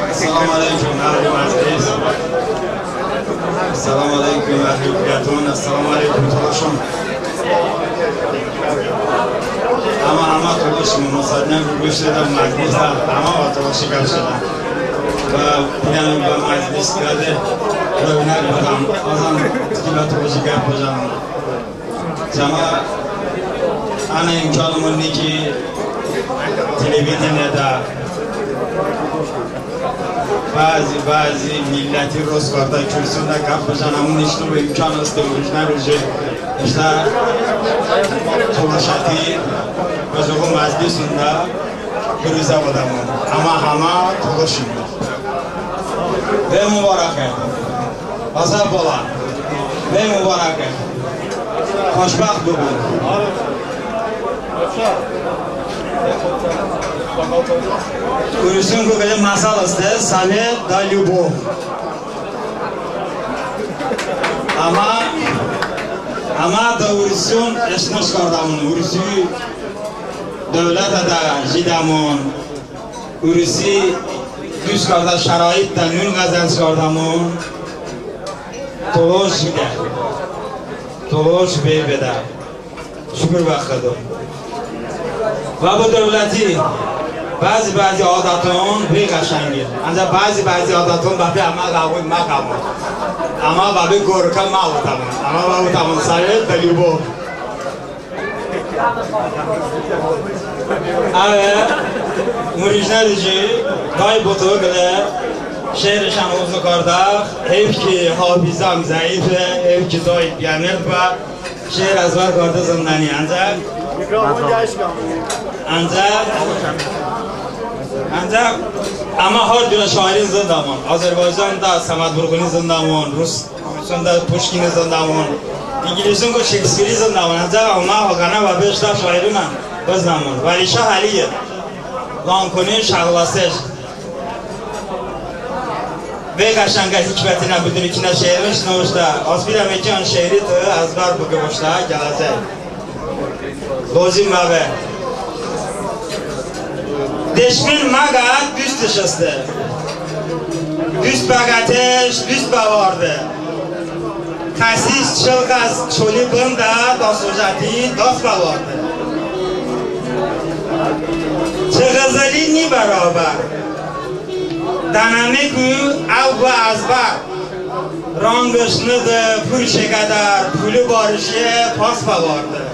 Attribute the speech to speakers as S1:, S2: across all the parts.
S1: السلام علیکم اهل مجلس. السلام علیکم اهل بیتون. السلام علیکم تلاشون. همه تلاشم مصادنه گوش دادم مجلس همه با تلاشی گل شدن و بیانم با مجلس کرده روی نگردم آزان که با تلاشی گل بجانم جمع انا امکانمون نی که تلویزیون نده بعضی ملتی روز کرده کرسون ده کپ بجانم اون نشنو به امکان است اوریجنال روشه اشتا تلاشاتی بجوغو مجلسون ده بروزه بودمون همه تلاشیم به مبارکه بازار بالا به مبارکه خوشبخت ببود Kuruşun kukeli masal ist, same da любовь. Ama da urusyon eşmiş kardamın, urusu devlet da jidamın, urusu düz karda şarayit da nün gazel kardamın, toloş bide, toloş beybede, şükür vakıdı. Ve bu devleti بعضی عادتون به قشنگه انجا بعضی عادتون بابی اما قبول مقامون اما بابی گورکا ماوتامون اما ماوتامون سایه دلیبو اوه موریجنریجی دای بوتو گله شعرشان اوزو کرده حیف که حافظم ضعیفه حیف که دای بیامرد و شعر از بر کرده زندانی انجا اما هر جور شاعری زندمان آذربایجان دا سمت برغونی زندمان روسان دا پوشکین زندمان انگلیسون کو شکسپیری زندمان انجا اونا هاگانه و بیشتر شاعرون بزنمان ولی شهریه لانکونی شغلاسش به قشنگه حکمتی نبودونی که نه شعرش نوشته آسپیدم ایکی آن شعری تو از بر بگه باشته گلازه بازیم بابه دشمن مگد دوستش استه دوست بگتش دوست بوارده کسیش چلق از چولی بنده دا سوجتی داست بوارده چه غزلی نی برابر دنمه کو او و ازبر رانگش نده پول شکدر پول بارشه پاس بوارده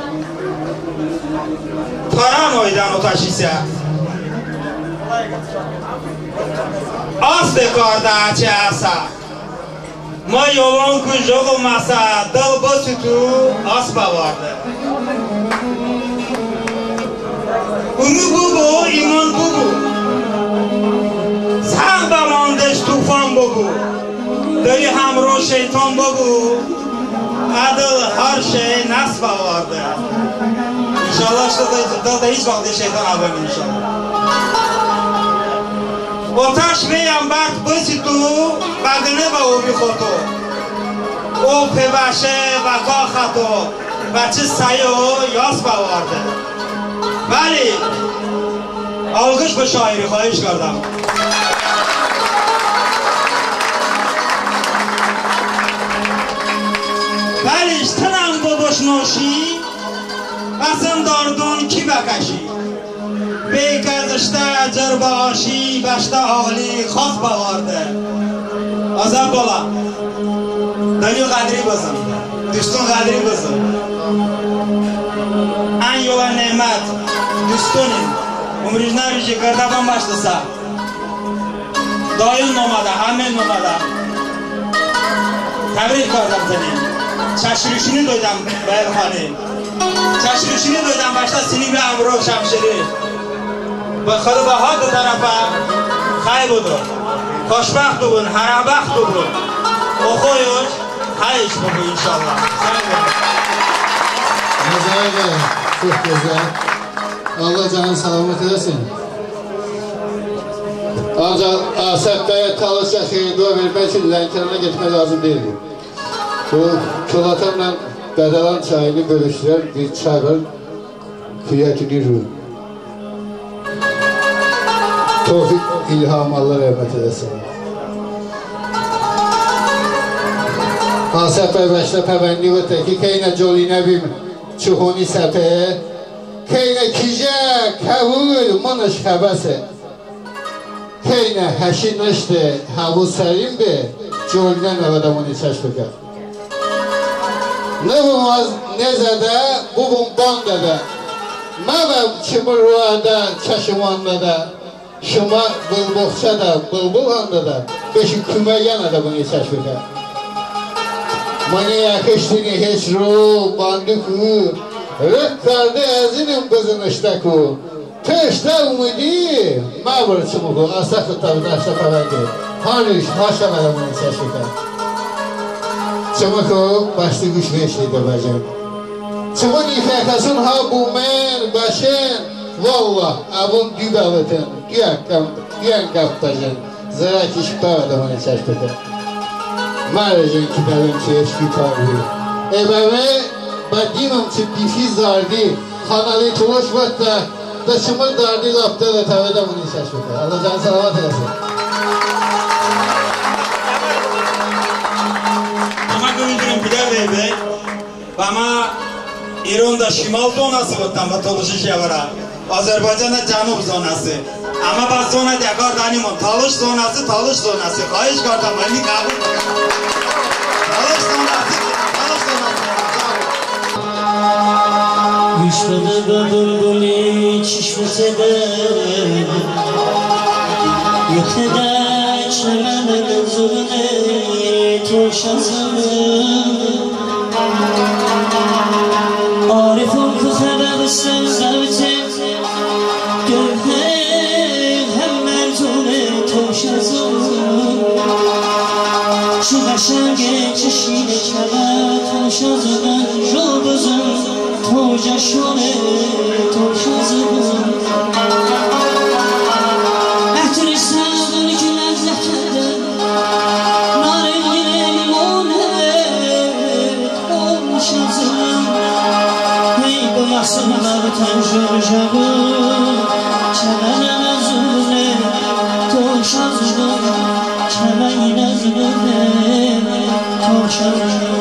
S1: تاران oydan o taş ise Aste karda açı asa Ma yolun kucuk masa Dal basutu aspa vardı Ümü bu iman bu Sağ bamandeş tufan bu Deli hamro şeytan bu Adıl her şey naspa vardı İnşallah da hiç vakti şeytan haberim inşallah Otaş meyam bak basitu bagane ba o bixoto O pevaşe va qaxato Baçı sayo yas bavardı Bali Algış bu şairi xahiş kardam Bali iştanam dodoş noşi Qasım dardun ki bakashi Bekazishta jirbashi Bashta ahli khos bavardi Azam bola Dunyo qadri bo'lsin Do'stim qadri bo'lsin An yo'la ne'mat Do'stim Umringizni rishi qardaban boshlasa Doim nomada, hamma nomada Tabrik kardam seni Chashirishini do'ydam Bayrxoni Chashirishini do'ydam boshda sening bilan Amro Shamshiri به خدا به ها دو طرفه خیلی بودو خوشبخت بودن هربخت بودن او خویش خیش بودو انشالله
S2: Güzel, çok güzel. Allah canın selamet edesin. Ancak Asaf Bey'e çalışacak şeyin dua vermek için Lənkəran'a gitmek lazım değildi. Bu Çolatan'la Bədalan çayını bölüştüler, bir çay var, Kıyatini Ruh. Tevfik İlham Allah rəhmət edəsin. Asaf Bəşlə Pəvəndi və təki Keynə Colinə bim Çuhuni səpəyə Keynə kicə kəvul manış xəbəsə Keynə həşin nışdı həvul sərim bə Colinə nəvədəmuni çəşbəkə Ne bulmaz nezədə bu bunda da Məvəm kimi rüyada çəşimanda da Şuma bulboqça da bulbulanda da Beşi küməyən adamını çəşbəkə Mani yakıştığını hiç ruh bandıku Rıkkardı əzinim qızın iştaku Teşte umudi Mavr çumuku Asafı tabi daşta pəvəndi Hanış haşa məramını çəşbəkə Çumuku başlı güç beşliydi bacım Çumun ifəkasın ha bu mən başın Vallah abun dübəvətin Düyən qaptacın Zara kiş pəvədəməni çəşbəkə Marajın kitabım çeşki tabi Ebeme Badimim çıptifi zardi Kanalı tuluş vatta Taşımın dardi lapta da tavada bunu şaşırdı Allah can salavat eylesin
S1: Ama gündürüm Bilal Bey Ama İran'da şimal zonası var Batoluşu şevara Azerbaycan'da canub zonası Ama bak zona dekar danimum Talış zonası Kayış kartamani kabul Talış zonası
S3: Düşmedi be bülbülü çişmese de Yekte de çemenin zulüne toşasın Arif'in kızara sen zavcet Gövde hem merzune toşasın Şu başa geçişiyle çala toşasın Robuzun Toja şone toşazın Ehtiri savun ki lezzeteden Narengine limonet toşazın Hey boyasınlar tenjör javun Çemenine zulüne toşazın Çemenine zulüne toşazın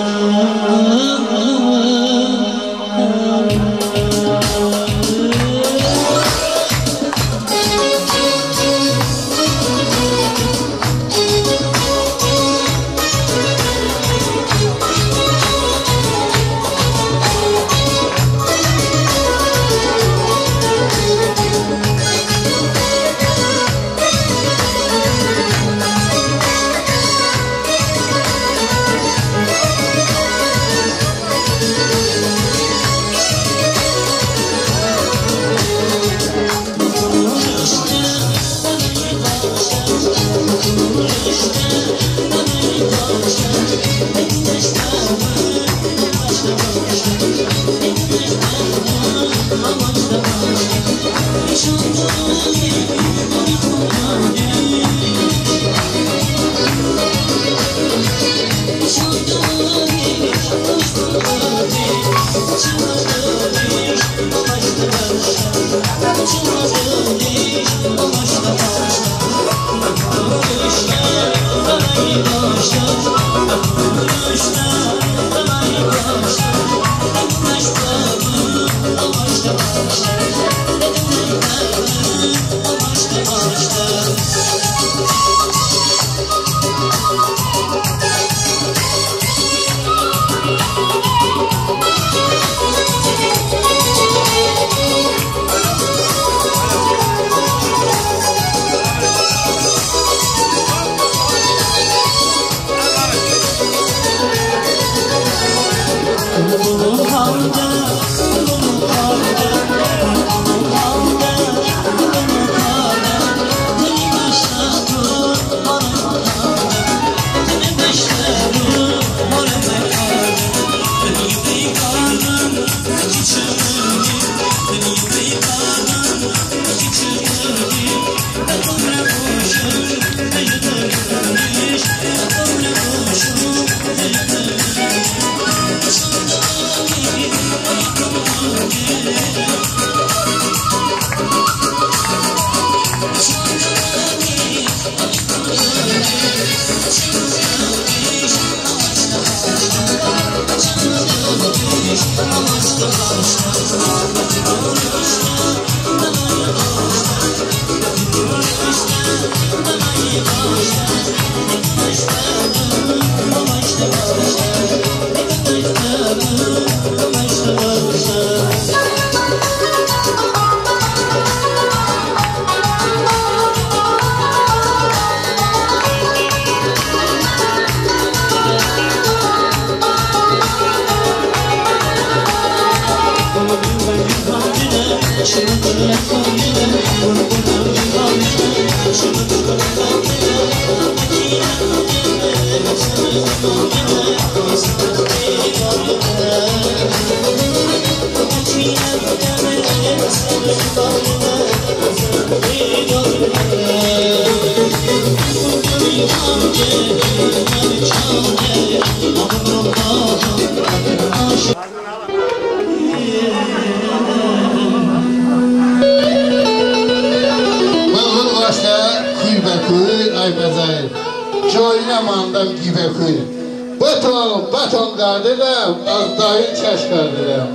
S2: Baton qardıram, az dayın çəş qardıram.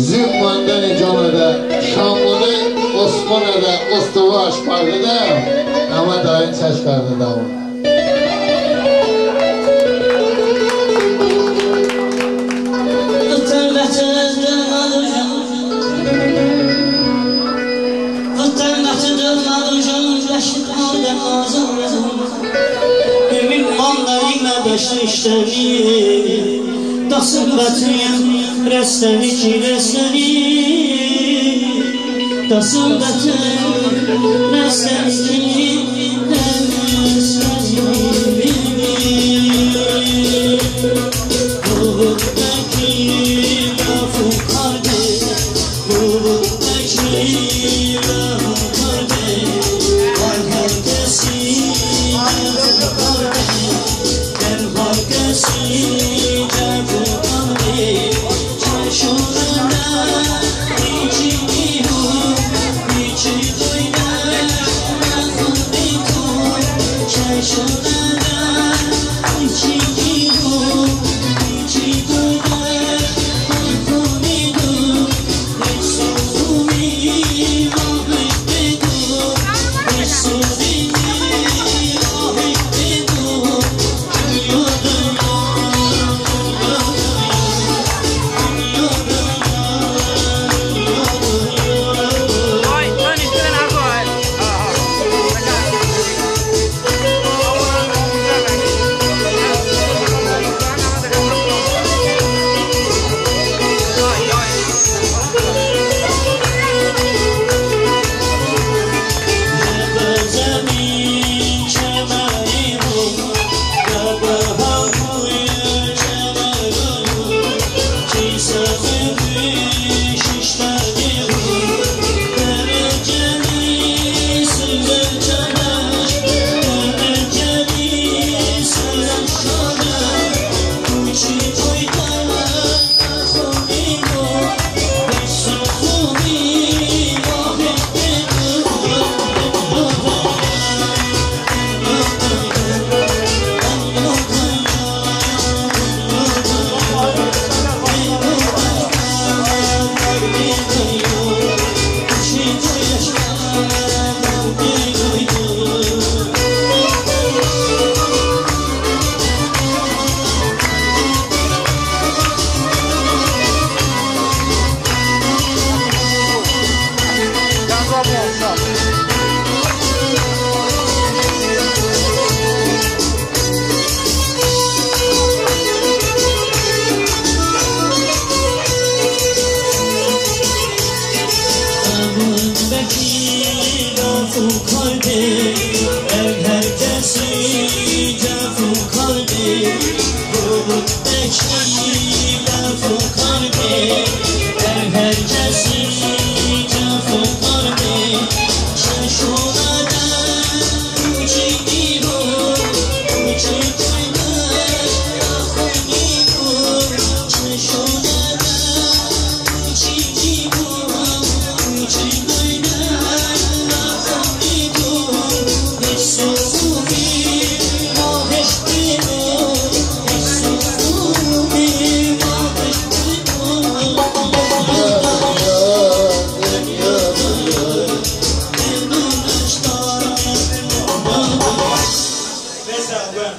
S2: Zümmandan canıda, Şamlı'da, Osmanlı'da, Ostova aşpardıram. Ama dayın çəş qardıram.
S3: Dasın batıyım resteni ki resteni Dasın batıyım resteni ki resteni Ruhuttaki lafı kardeş Ruhuttaki lafı kardeş Var herkesi lafı kardeş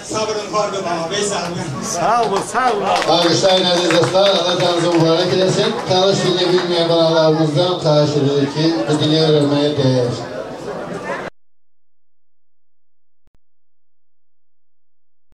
S1: sabrın farkı bana. Veysel bugün.
S4: Sağ ol, sağ ol.
S2: Bağışlayın aziz dostlar, Allah canınızı mübarek edesin. Tanış dili bilmeyen banalarımızdan karşı edir ki, bu dili öğrenmeye değer.